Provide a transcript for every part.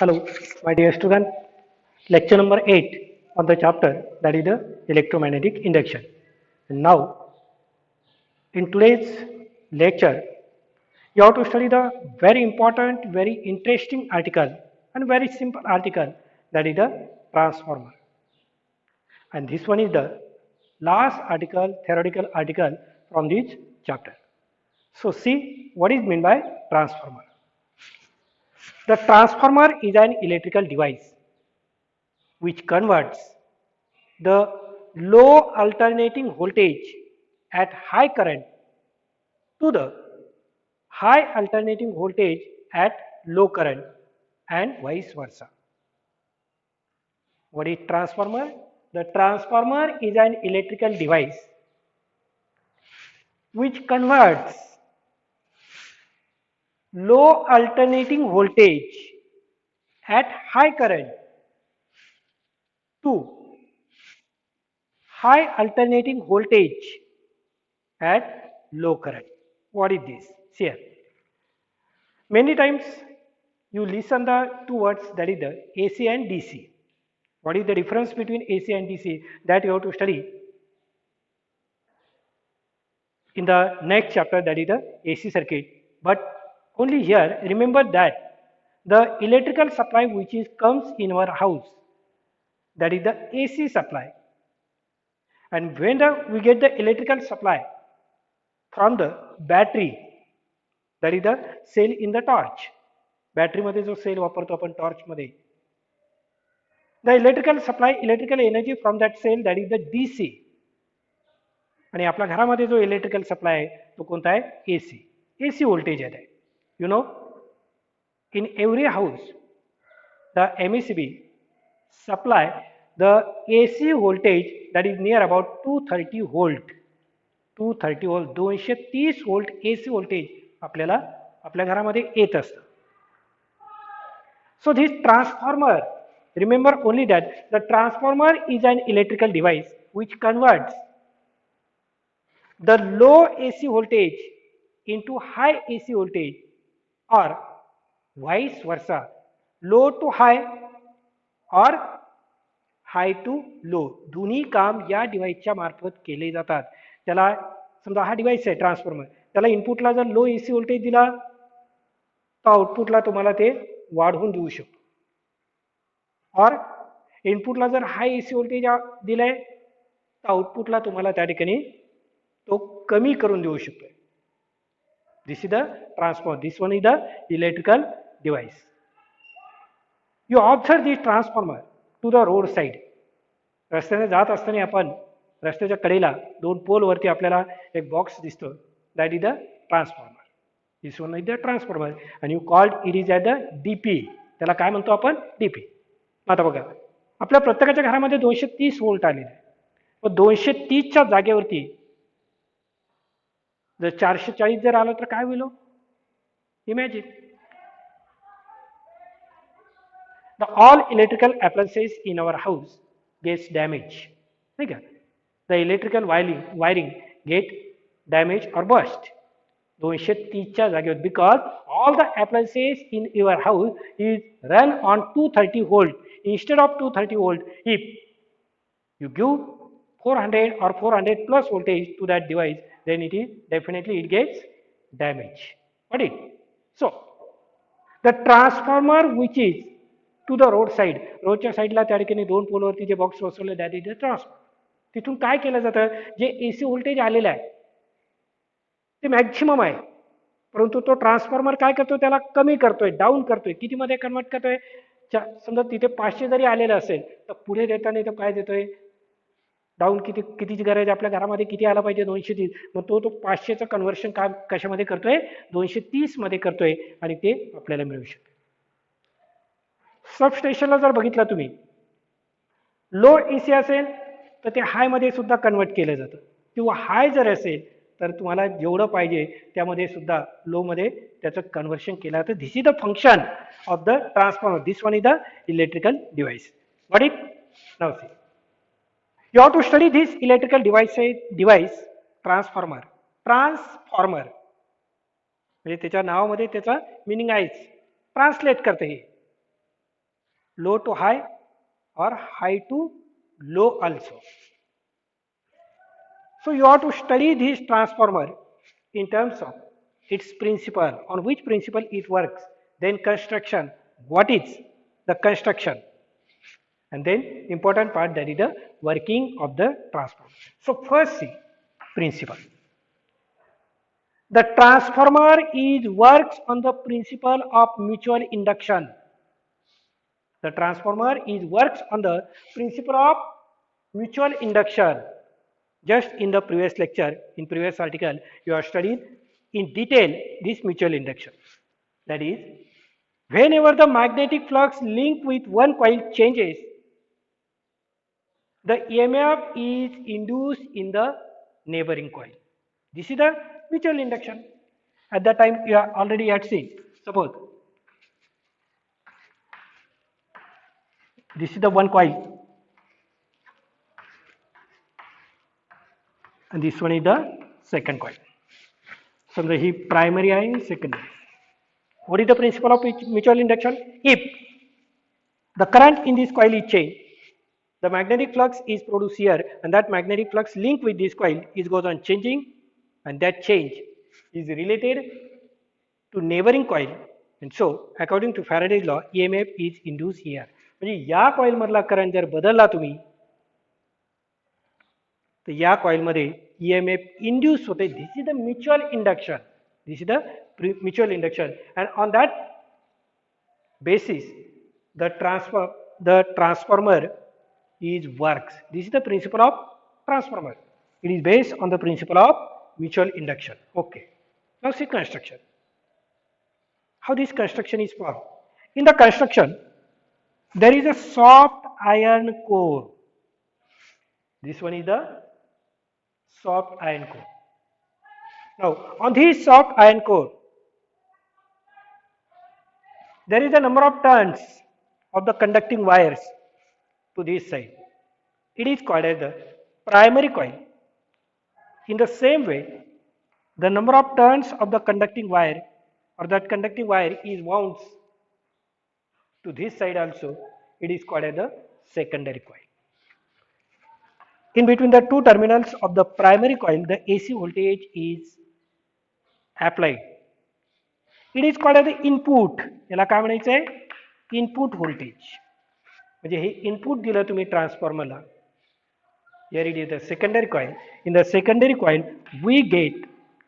Hello, my dear student. Lecture number 8 on the chapter that is the electromagnetic induction. And now, in today's lecture, you have to study the very important, very interesting article and very simple article that is the transformer. And this one is the last article, theoretical article from this chapter. So see what is meant by transformer. The transformer is an electrical device which converts the low alternating voltage at high current to the high alternating voltage at low current and vice versa. What is transformer? The transformer is an electrical device which converts low alternating voltage at high current to high alternating voltage at low current. What is this? See here. Many times you listen the two words that is the AC and DC. What is the difference between AC and DC? That you have to study in the next chapter, that is the AC circuit. But only here remember that the electrical supply which is comes in our house, that is the AC supply. And when we get the electrical supply from the battery, that is the cell in the torch. Battery मध्ये जो cell वापरतो आपण torch मध्ये, the electrical supply electrical energy from that cell that is the DC. आणि आपल्या घरामध्ये जो electrical supply आहे तो कोणता आहे? एसी. एसी व्होल्टेज आहे. You know in every house the MSB supply the AC voltage that is near about 230 volt. 230 volt 230 volt AC voltage आपल्याला आपल्या घरामध्ये येत असतं. So this transformer, remember only that the transformer is an electrical device which converts the low AC voltage into high AC voltage or vice versa, low to high or high to low. दोन्ही काम या डिव्हाइसच्या मार्फत केले जातात. त्याला समजा हा device आहे ट्रान्सफॉर्मर, त्याला इनपुटला जर लो एसी व्होल्टेज दिला तर आउटपुटला तुम्हाला ते वाढवून देऊ शकतो. और इनपुटला जर हाय एसी व्होल्टेज दिलाय तर आउटपुटला तुम्हाला त्या ठिकाणी तो कमी करून देऊ शकतो. This is the transformer. This one is the electrical device. You observe this transformer to the road side. रस्त्याने जात असताना आपण रस्त्याच्या कडेला दोन पोल वरती आपल्याला एक बॉक्स दिसतो, that is the transformer. This one is the transformer आणि you called it is at the DP. त्याला काय म्हणतो आपण? डीपी. आता बघा आपल्या प्रत्येकाच्या घरामध्ये 230 व्होल्ट आलेले आहे. व 230च्या जागेवरती जर 440 जर आलं तर काय होईल? Imagine. The all electrical appliances in our house gets damage. ठीक आहे. The electrical wiring get damage or burst. 230च्या जागेवर because all the appliances in your house is run on 230 volt instead of 230 volt. If you give 400 or 400 plus voltage to that device, then it is definitely it gets damage. Got it? So the transformer which is to the road side, रोडच्या साईडला त्या ठिकाणी दोन पोलवरती जे box बसवले that is the transformer. तिथून काय केलं जातं? जे एसी व्होल्टेज आलेलं आहे ते मॅक्झिमम आहे, परंतु तो ट्रान्सफॉर्मर काय करतो? त्याला कमी करतोय, डाऊन करतोय. कितीमध्ये कन्वर्ट करतोय? समजा तिथे 500 जरी आलेलं असेल तर पुढे देताना तो काय देतोय? डाऊन कितीची गरज आहे? आपल्या घरामध्ये किती आला पाहिजे? 230. मग तो 500चं कन्व्हर्शन काय कशामध्ये करतोय? 230 मध्ये करतोय आणि ते आपल्याला मिळू शकते. सबस्टेशनला जर बघितलं तुम्ही, लो एसी असेल तर ते हाय मध्ये सुद्धा कन्वर्ट केलं जातं, किंवा हाय जर असेल तर तुम्हाला जेवढं पाहिजे त्यामध्ये सुद्धा लो मध्ये त्याचं कन्व्हर्शन केलं जातं. This is the function of the transformer. This one is the electrical device. Got it? Now see. You have to study this electrical device transformer. Transformer म्हणजे त्याच्या नावामध्ये त्याचा मीनिंग आहेच. ट्रान्सलेट करते हे. low to high or high to low also. So you have to study this transformer in terms of its principle, on which principle it works, then construction, what is the construction, and then important part, that is the working of the transformer. So first see principle. The transformer is works on the principle of mutual induction. The transformer is works on the principle of mutual induction. Just in the previous lecture, in previous article, you have studied in detail this mutual induction. That is, whenever the magnetic flux linked with one coil changes, the EMF is induced in the neighboring coil. This is the mutual induction. At that time, you are already had seen. Suppose this is the one coil, and this one is the second coil. So the primary and secondary. What is the principle of mutual induction? If the current in this coil is changed, the magnetic flux is produced here, and that magnetic flux linked with this coil is goes on changing, and that change is related to neighboring coil, and so according to Faraday's law, EMF is induced here. म्हणजे या coil मधला current जर बदलला तुम्ही, तर या coil मध्ये EMF induced होते. This is the mutual induction. This is the mutual induction, and on that basis, the transformer is works. This is the principle of transformer. It is based on the principle of mutual induction. Okay. Now see construction. How this construction is formed? In the construction, there is a soft iron core. This one is the soft iron core. Now, on this soft iron core, there is a number of turns of the conducting wires to this side. It is called as the primary coil. In the same way, the number of turns of the conducting wire, or that conducting wire is wound to this side also, it is called as the secondary coil. In between the two terminals of the primary coil, the AC voltage is applied. It is called as the input. याला काय म्हणायचं आहे? Input voltage. म्हणजे हे input दिलं तुम्ही ट्रान्सफॉर्मरला. Here it is the secondary coil. In the secondary coil, we get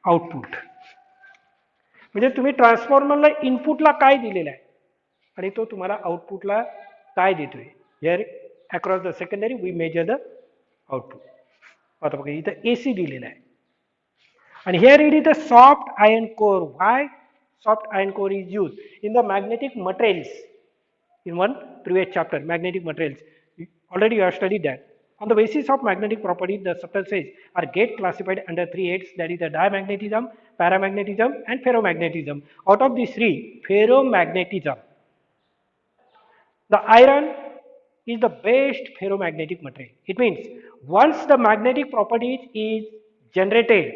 output. म्हणजे तुम्ही ट्रान्सफॉर्मरला इनपुटला काय दिलेलं आहे आणि तो तुम्हाला आउटपुटला काय देतोय. Here across the secondary we measure the output. आता बघा इथं AC दिलेलं आहे. And here it is the soft iron core. Why soft iron core is used? In the magnetic materials, in one previous chapter, magnetic materials, already you have studied that. On the basis of magnetic properties, the substances are get classified under three heads, that is the diamagnetism, paramagnetism and ferromagnetism. Out of these three, ferromagnetism, the iron is the best ferromagnetic material. It means once the magnetic properties is generated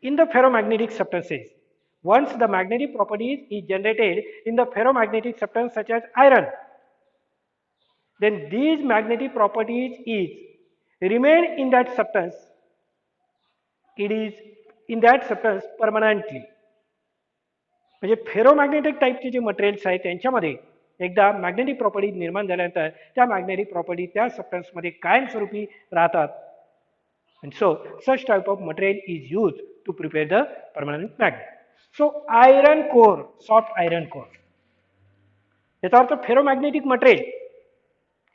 in the ferromagnetic substances, once the magnetic properties is generated in the ferromagnetic substance such as iron, then these magnetic properties is remain in that substance. It is in that substance permanently. म्हणजे ferromagnetic टाईपचे जे materials आहेत त्यांच्यामध्ये एकदा magnetic property निर्माण झाल्यानंतर त्या magnetic property त्या सबस्टन्समध्ये कायमस्वरूपी राहतात. And so such type of material is used to prepare the permanent magnet. So iron core, soft iron core, याचा अर्थ फेरोमॅग्नेटिक मटेरियल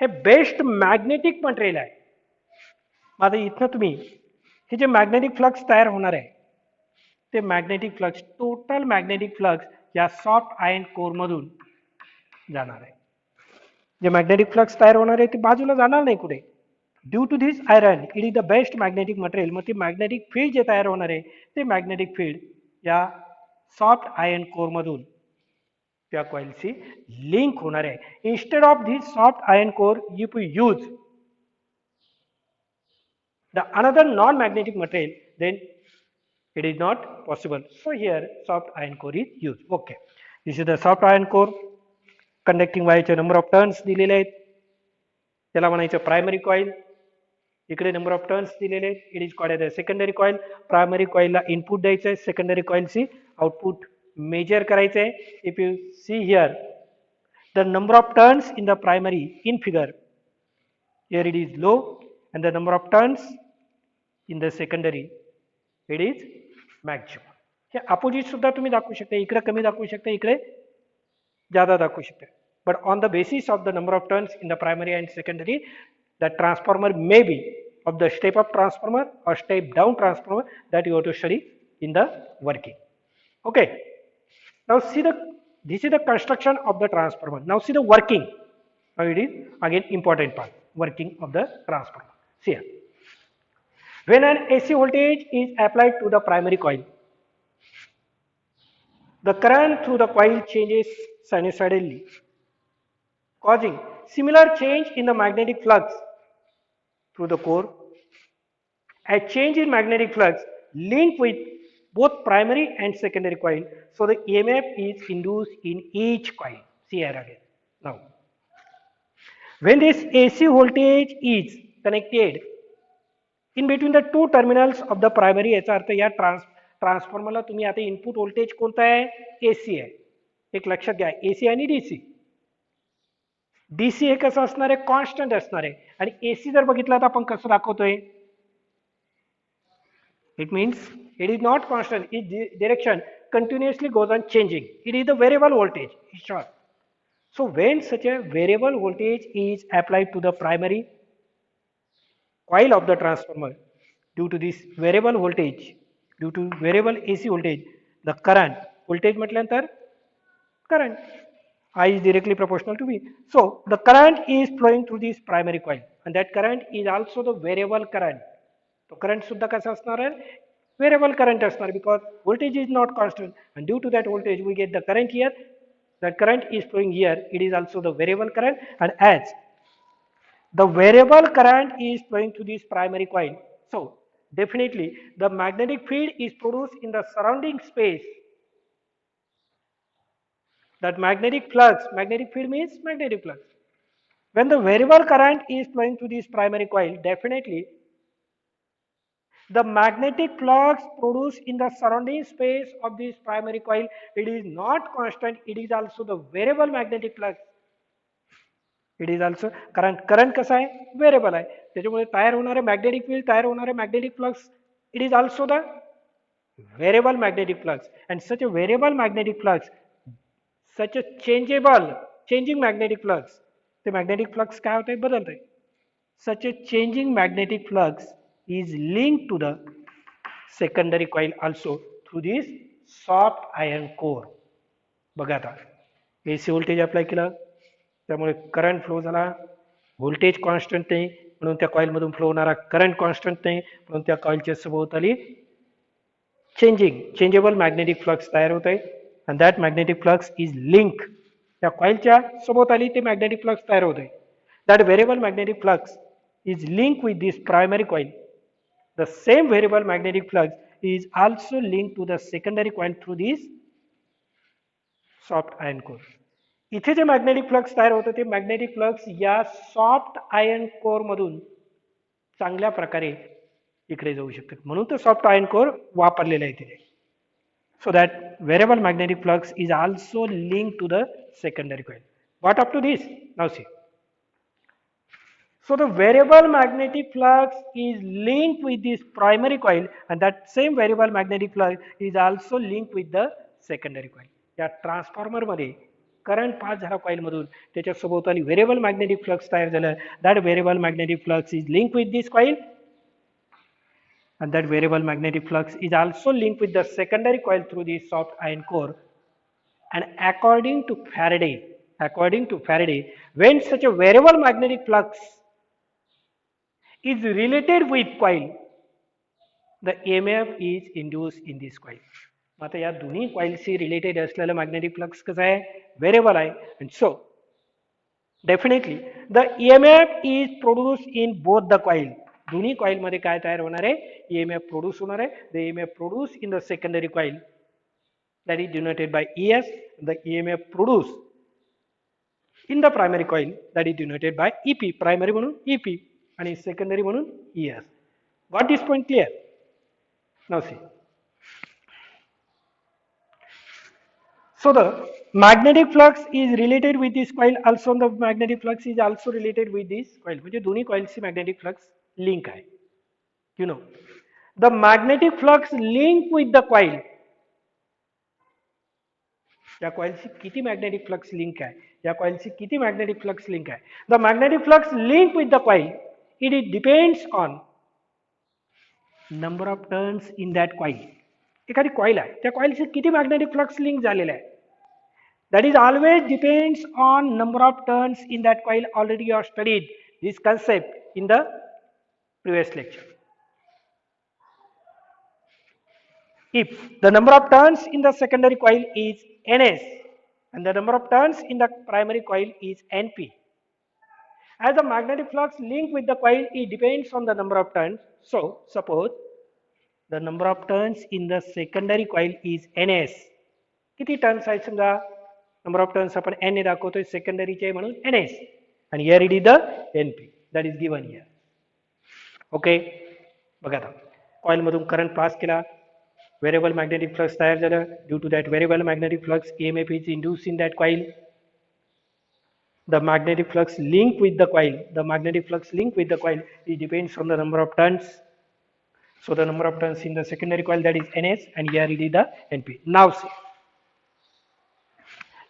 हे बेस्ट मॅग्नेटिक मटेरियल आहे. आता इथनं तुम्ही हे जे मॅग्नेटिक फ्लक्स तयार होणार आहे ते magnetic flux, total magnetic flux या सॉफ्ट आयर्न कोर मधून जाणार आहे. जे मॅग्नेटिक फ्लक्स तयार होणार आहे ते बाजूला जाणार नाही कुठे. Due to this iron it is the best magnetic material. मग ते मॅग्नेटिक फील्ड जे तयार होणार आहे ते मॅग्नेटिक फील्ड या सॉफ्ट आयर्न कोर मधून त्या कॉइलशी लिंक होणार आहे. Instead of this soft iron core if you use the another non-magnetic material, then it is not possible. So here soft iron core is used. Okay, this is the soft iron core. Conducting वायरचे number of turns दिलेले आहेत, त्याला म्हणायचं primary coil. इकडे number of turns दिलेले आहेत, it is called as secondary coil. Primary कॉईलला input द्यायचं आहे, सेकंडरी कॉईलची आउटपुट मेजर करायचं आहे. If you see here the number of turns in the primary in figure, here it is low, and the number of turns in the secondary it is maximum. हे opposite सुद्धा तुम्ही दाखवू शकता, इकडे कमी दाखवू शकता, इकडे ज्यादा दाखवू शकता. But on the basis of the number of turns in the primary and secondary, the transformer may be of the step up transformer or step down transformer that you have to study in the working. Okay. Now see this is the construction of the transformer. Now see the working. Now it is again important part, working of the transformer. See here. When an AC voltage is applied to the primary coil, the current through the coil changes sinusoidally, causing similar change in the magnetic flux through the core. A change in magnetic flux linked with both primary and secondary coil, so the EMF is induced in each coil. See here again. Now, when this AC voltage is connected in between the two terminals of the primary, याचा अर्थ या ट्रान्सफॉर्मरला तुम्ही आता input voltage कोणता आहे, AC आहे. एक लक्षात घ्या, AC आणि DC. DC हे कसं असणार आहे, कॉन्स्टंट असणार आहे, आणि AC जर बघितलं तर आपण कसं दाखवतोय, it means it is not constant, its direction continuously goes on changing. It is the variable voltage, in short. So when such a variable voltage is applied to the primary coil of the transformer, due to this variable voltage, due to variable AC voltage, the current, voltage म्हटल्यानंतर current, I is directly proportional to V. So the current is flowing through this primary coil, and that current is also the variable current. तो current सुद्धा कसा असणार आहे, variable current असणार, because voltage is not constant, and due to that voltage we get the current here. That current is flowing here, it is also the variable current, and as the variable current is flowing through this primary coil, so definitely the magnetic field is produced in the surrounding space. That magnetic flux, magnetic field means magnetic flux. When the variable current is flowing through this primary coil, definitely the magnetic flux produced in the surrounding space of this primary coil, it is not constant, it is also the variable magnetic flux. It is also current कसा आहे, variable आहे, त्याच्यामुळे तयार होणारे magnetic field, तयार होणारे magnetic flux, it is also the variable magnetic flux. And such a variable magnetic flux, such a changing magnetic flux, the magnetic flux काय होते, बदलते. Such a changing magnetic flux is linked to the secondary coil also through this soft iron core. बघा आता AC voltage apply केला, त्यामुळे current flow झाला, voltage constant नाही म्हणून त्या कॉइल मधून फ्लो होणारा करंट कॉन्स्टंट नाही म्हणून त्या कॉइलच्या सभोवताली चेंजेबल मॅग्नेटिक फ्लक्स तयार होत आहे, and that magnetic flux is linked, त्या कॉइलच्या सभोवताली ते मॅग्नेटिक फ्लक्स तयार होत आहे. That variable magnetic flux is linked with this primary coil. The same variable magnetic flux is also linked to the secondary coil through this soft iron core. इथे जे magnetic flux तयार होतं ते magnetic flux या soft iron core मधून चांगल्या प्रकारे इकडे जाऊ शकतात, म्हणून तो सॉफ्ट आयर्न कोर वापरलेला आहे तिथे. So that variable magnetic flux is also linked to the secondary coil. What up to this? Now see. So the variable magnetic flux is linked with this primary coil, and that same variable magnetic flux is also linked with the secondary coil. या transformer मध्ये current pass झाला coil मधून, त्याच्या सभोवताली variable magnetic flux तयार झाला. That variable magnetic flux is link with this coil, and that variable magnetic flux is also linked with the secondary coil through the soft iron core. And according to Faraday, when such a variable magnetic flux is related with coil, the EMF is induced in this coil. आता या दोन्ही कॉइलशी related असलेलं magnetic flux कसं आहे, variable आहे, and so definitely the EMF is produced in both the coil. दोन्ही coil मध्ये काय तयार होणार आहे, EMF प्रोड्यूस होणार आहे. The EMF produced in the secondary coil, that is denoted by ES. The EMF produced in the primary coil that is denoted by EP, primary म्हणून EP आणि secondary म्हणून ES. Got this point clear? Now see. So the magnetic flux is related with this coil, also the magnetic flux is also related with this coil. म्हणजे दोन्ही coilची magnetic flux link आहे. You know, the magnetic flux link with the coil. या कॉइलची किती magnetic flux link आहे? या कॉइलची किती magnetic flux link आहे? The magnetic flux link with the coil, it depends on number of turns in that coil. एखादी coil आहे, त्या कॉइलची किती magnetic flux link झालेला आहे? That is always depends on number of turns in that coil. Already you have studied this concept in the previous lecture. If the number of turns in the secondary coil is Ns and the number of turns in the primary coil is Np, as the magnetic flux link with the coil, it depends on the number of turns. So suppose the number of turns in the secondary coil is Ns. किती turns आहेत समजा, number of turns आपण N ने दाखवतोय, secondary चे म्हणून Ns and here it is the Np that is given here. Okay, बघा आता coil मधून करंट पास केला, variable magnetic flux तयार झालं. Due to that variable magnetic flux, EMF is induced in that coil. The magnetic flux link with the coil, the magnetic flux link with the coil, it depends on the number of turns. So the number of turns in the secondary coil, that is Ns, and here it is the Np. Now see,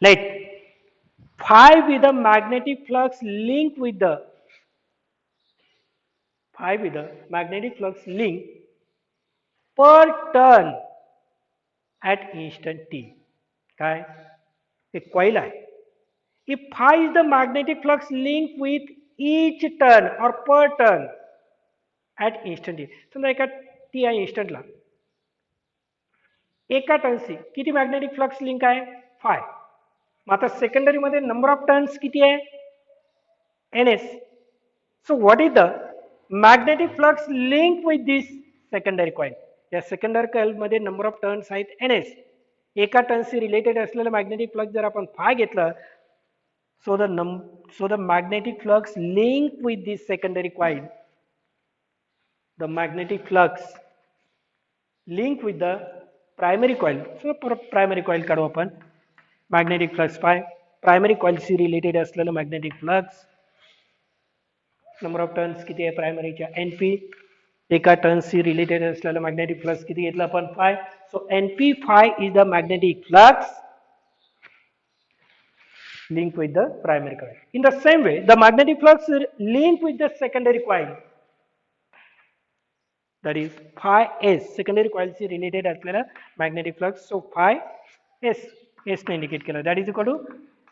let phi with the magnetic flux link with the magnetic flux link per turn at instant t. काय? एक coil आहे. If phi is the magnetic flux link with each turn or per turn at instant t. समजा एका t आहे instant ला, एका टर्नशी किती magnetic flux link आहे? phi. मग आता सेकंडरी मध्ये number of turns किती आहे? Ns. So what is the magnetic flux link with this secondary coil? या सेकंडरी कॉइल मध्ये नंबर ऑफ टर्न्स आहेत Ns. एका टर्नशी रिलेटेड असलेलं मॅग्नेटिक फ्लक्स जर आपण phi घेतलं, so the magnetic flux link with this secondary coil, the magnetic flux link with the primary coil. So primary coil काढू आपण, magnetic flux phi, primary coil she related असलेलं magnetic flux, number of turns किती आहे प्रायमरीच्या? Np. एका टर्नशी related असलेलं magnetic flux किती घेतलं आपण? phi. So Np phi is the magnetic flux link with the primary coil. In the same way, the magnetic flux link with the secondary coil, that is phi s, secondary coil she related असलेला magnetic flux. So phi s, s ने indicate केलं, that is equal to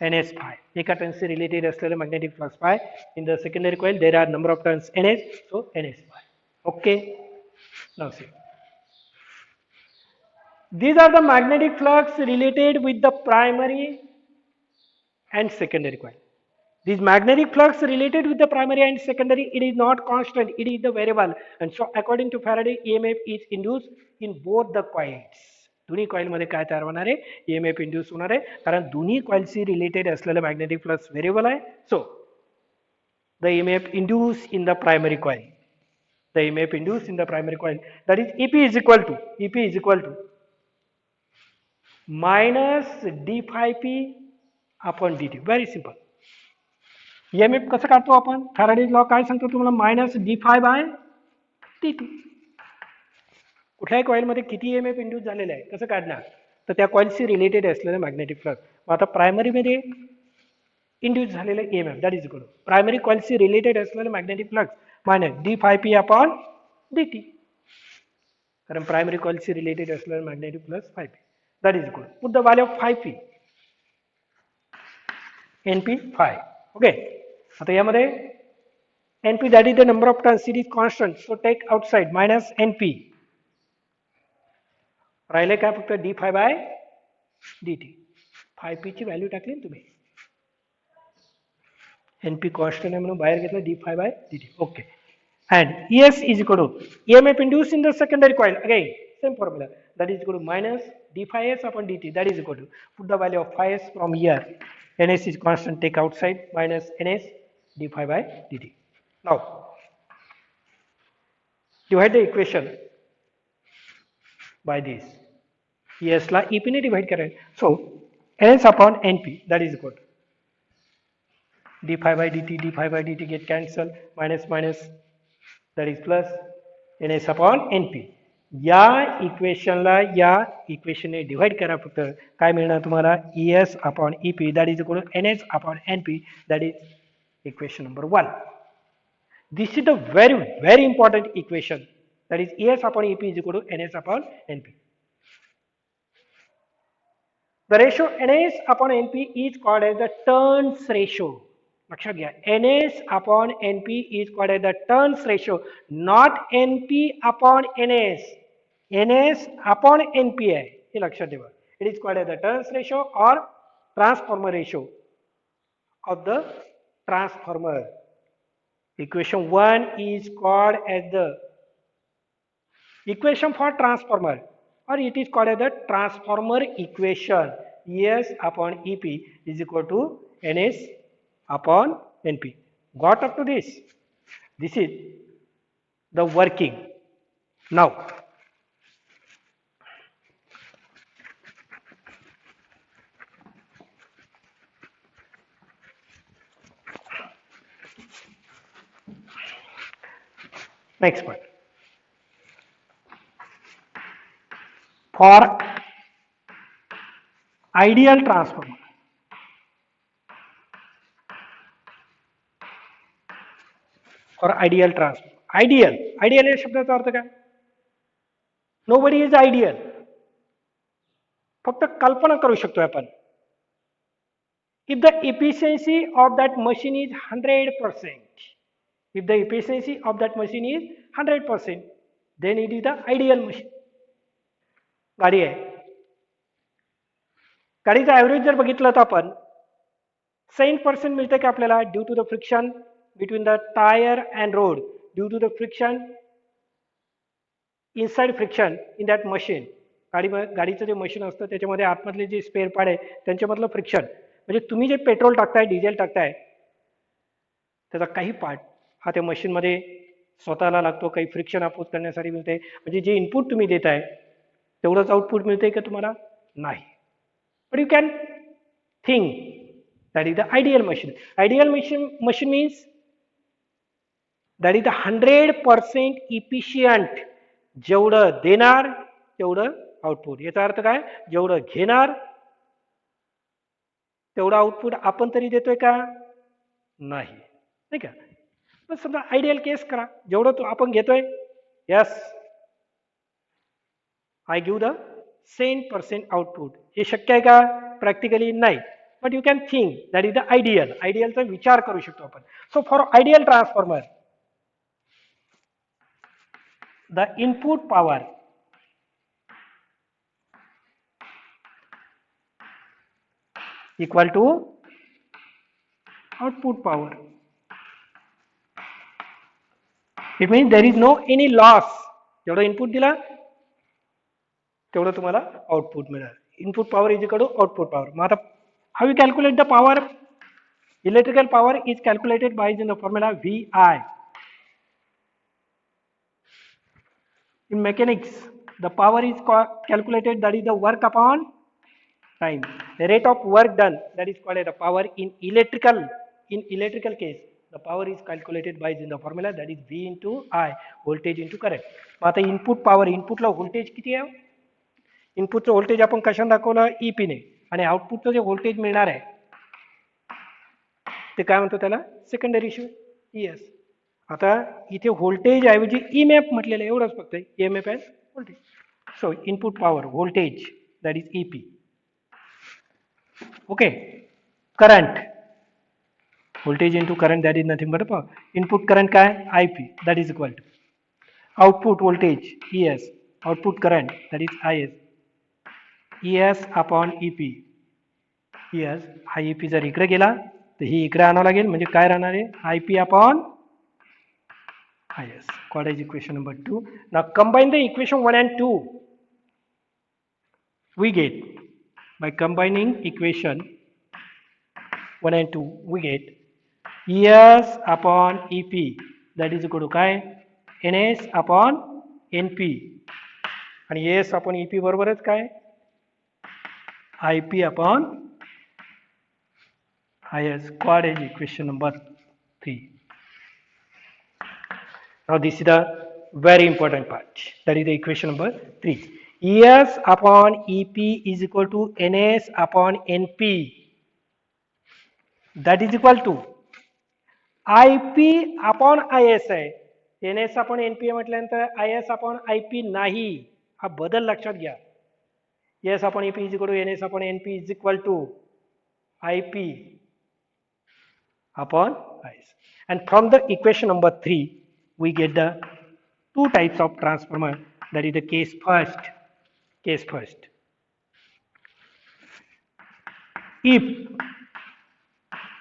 Ns phi. एका टर्नशी related असलेलं magnetic flux phi. In the secondary coil, there are number of turns Ns, so Ns phi. Okay. Now see, these are the magnetic flux related with the primary and secondary coil. This magnetic flux related with the primary and secondary, it is not constant, it is the variable, and so according to Faraday, EMF is induced in both the coils. दोन्ही coil मध्ये काय तयार होणार आहे? EMF induce होणार आहे, कारण दोन्ही कॉइलशी रिलेटेड असलेलं मॅग्नेटिक फ्लक्स व्हेरिएबल आहे. So the EMF induced in the primary coil, the EMF induced in the primary coil, that is EP is equal to minus d phi p upon dt. Very simple. EMF कसं काढतो आपण? Faraday's law काय सांगतो तुम्हाला? Minus D फाय bye dt. कुठल्याही coil मध्ये किती EMF induce झालेला आहे कसं काढणार? तर त्या कॉइलशी रिलेटेड असलेलं मॅग्नेटिक फ्लक्स. मग आता प्रायमरी मध्ये इंड्यूस झालेलं EMF, that is equal to primary कॉइलशी रिलेटेड असलेलं magnetic flux minus D phi P upon dt. कारण प्रायमरी कॉइलशी रिलेटेड असलेलं magnetic flux phi P, that is equal to put the value of phi P NP phi. Okay. आता यामध्ये NP, that is the number of turns, it is constant, so take outside minus NP. राहिले काय फक्त d phi by dt. phi p ची value टाकली ना तुम्ही, NP constant आहे म्हणून बाहेर घेतलं d phi by dt. Okay. And ES is equal to EMF induced in the secondary coil. Again, same formula. That is equal to minus d phi s upon dt. That is equal to put the value of phi s from here. ns is constant, take outside, minus ns d phi by dt. Now divide the equation by this. Yes ला ep ने divide करें, so ns upon np that is equal to d phi by dt get cancelled, minus minus that is plus ns upon np. या इक्वेशनला या इक्वेशनने divide करा, फक्त काय मिळणार तुम्हाला, es upon ep that is equal to ns upon np, that is equation number 1. This is the very important equation, that is es upon ep is equal to ns upon np. The ratio ns upon np is called as the turns ratio. लक्षात घ्या, ns upon np is called as the turns ratio, not np upon ns. ns upon np आहे, हे लक्षात ठेवा. It is called as the turns ratio or transformer ratio of the transformer. Equation 1 is called as the equation for transformer, or it is called as the transformer equation. Es upon ep is equal to ns upon np. Got up to this? This is the working. Now next part. For ideal transformer, or ideal transformer, ideal या शब्दाचा अर्थ काय? Nobody is ideal. फक्त कल्पना करू शकतो आपण. If the efficiency of that machine is 100%, if the efficiency of that machine is 100%, then it is the ideal machine. गाडी आहे, गाडीचा ॲव्हरेज जर बघितलं तर आपण 7% मिळतं की आपल्याला, due to the friction between the tyre and road, due to the friction inside friction in that machine. गाडीचं जे मशीन असतं त्याच्यामध्ये आतमधले जे स्पेअर पार्ट आहे त्यांच्यामधलं फ्रिक्शन, म्हणजे तुम्ही जे पेट्रोल टाकताय, डिझेल टाकताय, त्याचा काही पार्ट हा त्या मशीनमध्ये स्वतःला लागतो, काही फ्रिक्शन अपोज करण्यासाठी मिळते. म्हणजे जे इनपुट तुम्ही देताय तेवढंच आउटपुट मिळते का तुम्हाला? नाही. But you can think that is the ideal machine. Ideal machine means that is the 100% efficient. जेवढं देणार तेवढं आउटपुट. याचा अर्थ काय? जेवढं घेणार तेवढं आउटपुट आपण तरी देतोय का? नाही, नाही का? मग समजा आयडियल केस करा, जेवढं तो आपण घेतोय, yes I give the 10% output. हे शक्य आहे का? प्रॅक्टिकली नाही, but you can think that is the ideal. आयडियलचा विचार करू शकतो आपण. So for ideal transformer, the input power equal to output power. It means there is no any loss. जेवढं इनपुट दिला तेवढं तुम्हाला आउटपुट मिळेल. Input power is equal to output power. मग आता how you calculate the power? Electrical power is calculated by the formula VI. In mechanics, the power is calculated, that is the work upon time. The rate of work done, that is called as the power. In electrical case, the power is calculated by the formula, that is V into I, voltage into current. आता input power, इनपुटला voltage किती आहे? इनपुटचं voltage आपण कशाने दाखवलं? EP ने. आणि आउटपुटचं जे voltage मिळणार आहे ते काय म्हणतो त्याला? Secondary issue, ES. आता इथे व्होल्टेज ऐवजी EMF म्हटलेलं आहे, एवढंच फक्त EMF and voltage. So input power voltage, that is EP. Okay, current, voltage into current, that is nothing but a power. Input current काय? IP, that is equal to output voltage ES, output current, that is IS, ES upon EP. ES हा EP जर इकडे गेला तर ही इकडे आणावं लागेल, म्हणजे काय राहणार आहे? IP upon IS. What is equation number 2? Now combine the equation 1 and 2. We get, by combining equation 1 and 2, we get ES upon EP, that is equal to काय NS upon NP, आणि ES upon EP बरोबरच काय IP upon IS. Quad is equation number 3. Now this is the very important part. That is the equation number 3. ES upon EP is equal to NS upon NP. That is equal to IP upon IS आहे. NS upon NP म्हटल्यानंतर IS upon IP नाही. हा बदल लक्षात घ्या. ES upon EP is equal to NS upon NP is equal to IP upon IS. And from the equation number 3, we get the two types of transformer. That is the case first. Case first. If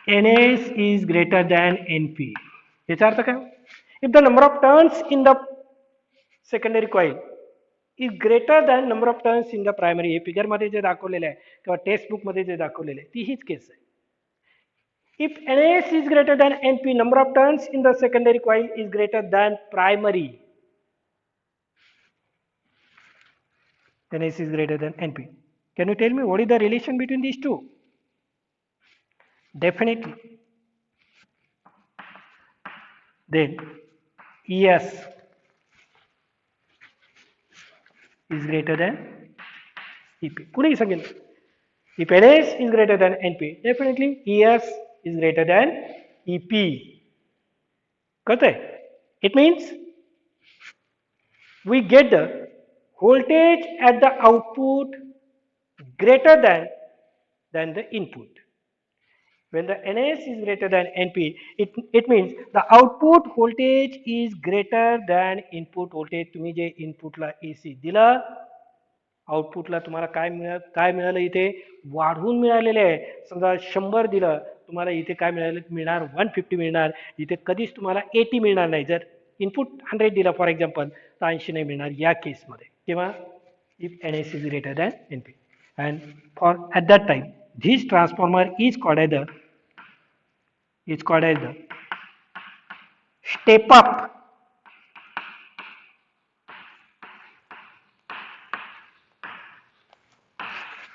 NS is greater than NP, याचा अर्थ काय? If the number of turns in the secondary coil is greater than number of turns in the primary, हे figure मध्ये जे दाखवलेलं आहे किंवा text book मध्ये जे दाखवलेलं आहे ती हीच केस आहे. If NS is greater than NP, number of turns in the secondary coil is greater than primary. NS is greater than NP. Can you tell me what is the relation between these two? Definitely. Then ES is greater than EP. कुणीही सांगेल. If NS is greater than NP, definitely ES is greater than EP. कळतंय? It means we get the voltage at the output greater than the input. When the NS is greater than NP, it means the output voltage is greater than input voltage. तुम्ही जे इनपुटला AC दिलं, आउटपुटला तुम्हाला काय मिळालं इथे वाढवून मिळालेले आहे. समजा 100 दिलं, तुम्हाला इथे काय मिळणार 150 मिळणार. इथे कधीच तुम्हाला 80 मिळणार नाही. जर इनपुट 100 दिला फॉर एक्झाम्पल तर 80 नाही मिळणार या केसमध्ये. तेव्हा if NS is greater than NP, and for at that time this transformer is called as the step up.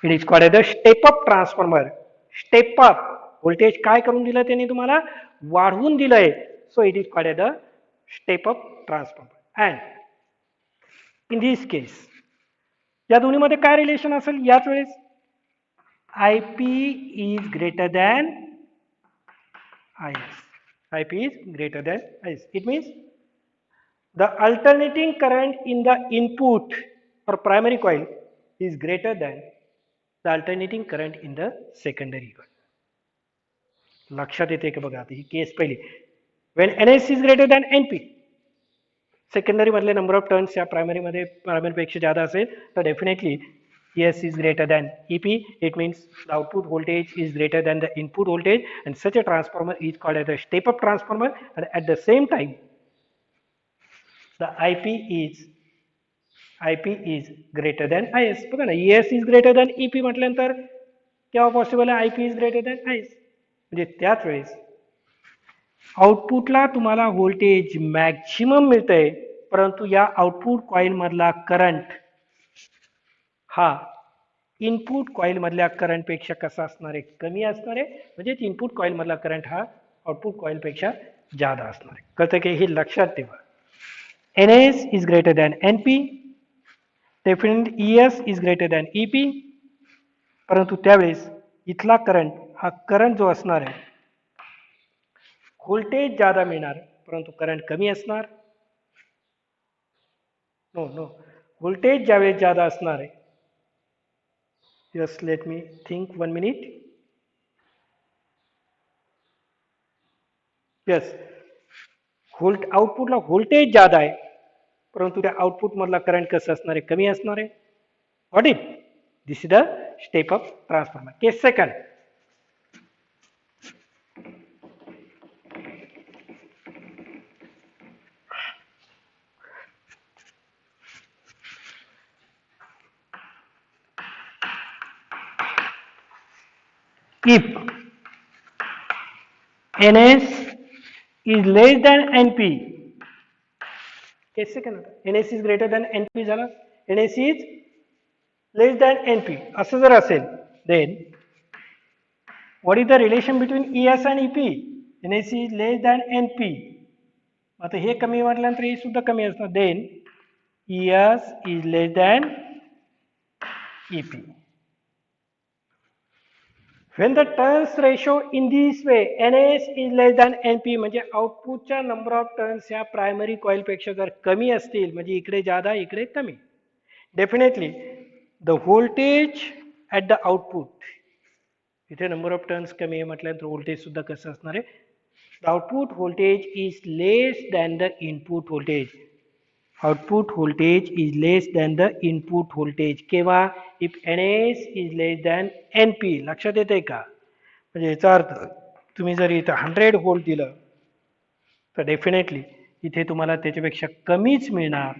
It is called as the step up transformer. Step up voltage काय करून दिलं त्याने तुम्हाला वाढवून दिलंय. So it is called as the step up transformer. And in this case या दोन्हीमध्ये काय रिलेशन असेल याच वेळेस IP is greater than IS. IP is greater than IS. It means the alternating current in the input or primary coil is greater than the alternating current in the secondary coil. लक्षात येते का बघा आता ही case पहिली. When NS is greater than NP, secondary मधले number of turns या primary पेक्षा ज्यादा असेल तर definitely ES is greater than EP. It means the output voltage is greater than the input voltage, and such a transformer is called as a step up transformer. And at the same time the IP is greater than IS. बघा ना, ES is greater than EP म्हटल्यानंतर केव्हा possible आहे IP is greater than IS. म्हणजे त्याच वेळेस आउटपुटला तुम्हाला voltage maximum मिळतंय, परंतु या आउटपुट कॉइल मधला करंट हा इनपुट कॉइल मधल्या करंट पेक्षा कसा असणार आहे कमी असणार आहे. म्हणजे इनपुट कॉइल मधला करंट हा आउटपुट कॉइल पेक्षा ज्यादा असणार आहे. कळतं की हे लक्षात ठेवा. NS is greater than NP, definitely ES is greater than EP, परंतु त्यावेळेस इथला करंट हा करंट जो असणार आहे व्होल्टेज ज्यादा मिळणार परंतु करंट कमी असणार. नो व्होल्टेज ज्यावेळेस ज्यादा असणार आहे. Just let me think 1 minute. Yes, आउटपुटला voltage ज्यादा आहे परंतु त्या आउटपुट मधला करंट कसं असणार आहे कमी असणार आहे. Got it? This is the step up transformer. Case second. If NS is less than NP. एक सेकंड आता, NS is greater than NP झाला, NS is less than NP असं जर असेल, then what is the relation between ES and EP? NS is less than NP. आता हे कमी वाटल्यानंतर हे सुद्धा कमी असणार, then ES is less than EP. When the turns ratio in this way, NS is less than NP, म्हणजे आउटपुटच्या number of turns ह्या primary coil पेक्षा जर कमी असतील, म्हणजे इकडे जादा इकडे कमी, definitely the voltage at the output, इथे नंबर ऑफ टर्न्स कमी आहे म्हटल्यानंतर व्होल्टेज सुद्धा कसं असणार आहे, the output voltage is less than the input voltage. Output voltage is less than the input voltage केव्हा, if NS is less than NP. लक्षात येते का, म्हणजे याचा अर्थ तुम्ही जर इथं 100 व्होल्ट दिलं तर डेफिनेटली इथे तुम्हाला त्याच्यापेक्षा कमीच मिळणार,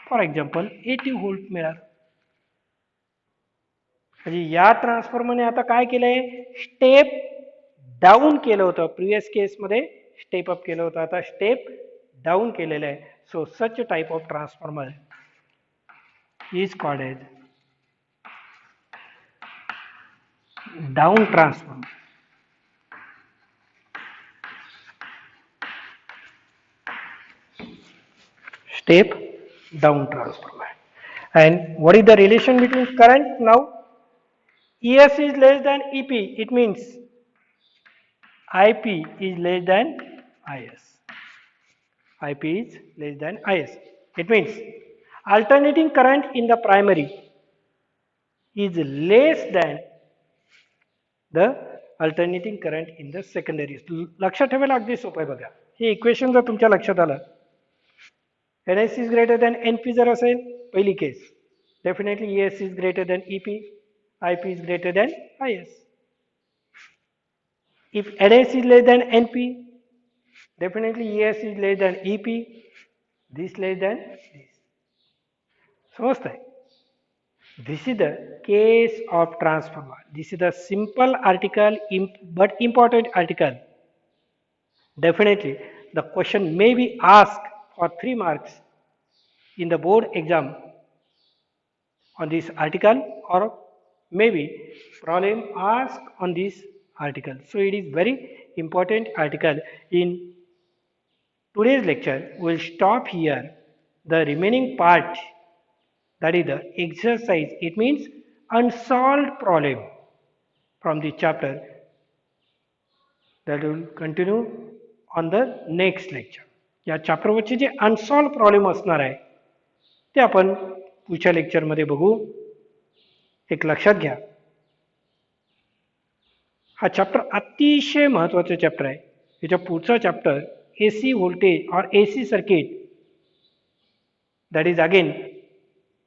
फॉर एक्झाम्पल 80 व्होल्ट मिळणार. म्हणजे या ट्रान्सफॉर्मरने आता काय केलंय, स्टेप डाऊन केलं होतं, प्रिव्हियस केसमध्ये स्टेप अप केलं होतं, आता स्टेप डाऊन केलेलं आहे. So such a type of transformer is called as down transformer. Step down transformer. And what is the relation between current now? ES is less than EP. It means IP is less than IS. IP is less than IS. It means alternating current in the primary is less than the alternating current in the secondary. लक्षात ठेवायला अगदी सोपं आहे बघा, हे equation जर तुमच्या लक्षात आलं, NS is greater than NP जर असेल पहिली case, definitely ES is greater than EP, IP is greater than IS. If NS is less than NP, definitely ES is less than EP, this less than this. समझते हैं? This is the case of transformer. This is a simple article, but important article. Definitely, the question may be asked for 3 marks in the board exam on this article, or maybe problem asked on this article. So it is very important article. In today's lecture, we will stop here. The remaining part, that is the exercise, it means unsolved problem from the chapter, that will continue on the next lecture. या चॅप्टरवरचे जे unsolved problem असणार आहे ते आपण पुढच्या लेक्चरमध्ये बघू. एक लक्षात घ्या, हा चॅप्टर अतिशय महत्त्वाचा चॅप्टर आहे. याच्या पुढचा चॅप्टर AC व्होल्टेज और AC circuit, that is again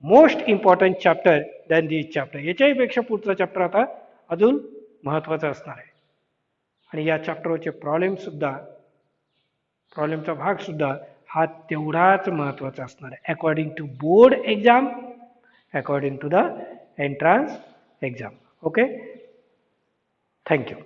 most important chapter than this chapter. याच्याही पेक्षा पुढचा चॅप्टर आता अजून महत्त्वाचा असणार आहे. आणि या चॅप्टरवरचे प्रॉब्लेमचा भागसुद्धा हा तेवढाच महत्त्वाचा असणार आहे, according to board exam, according to the entrance exam. Okay, thank you.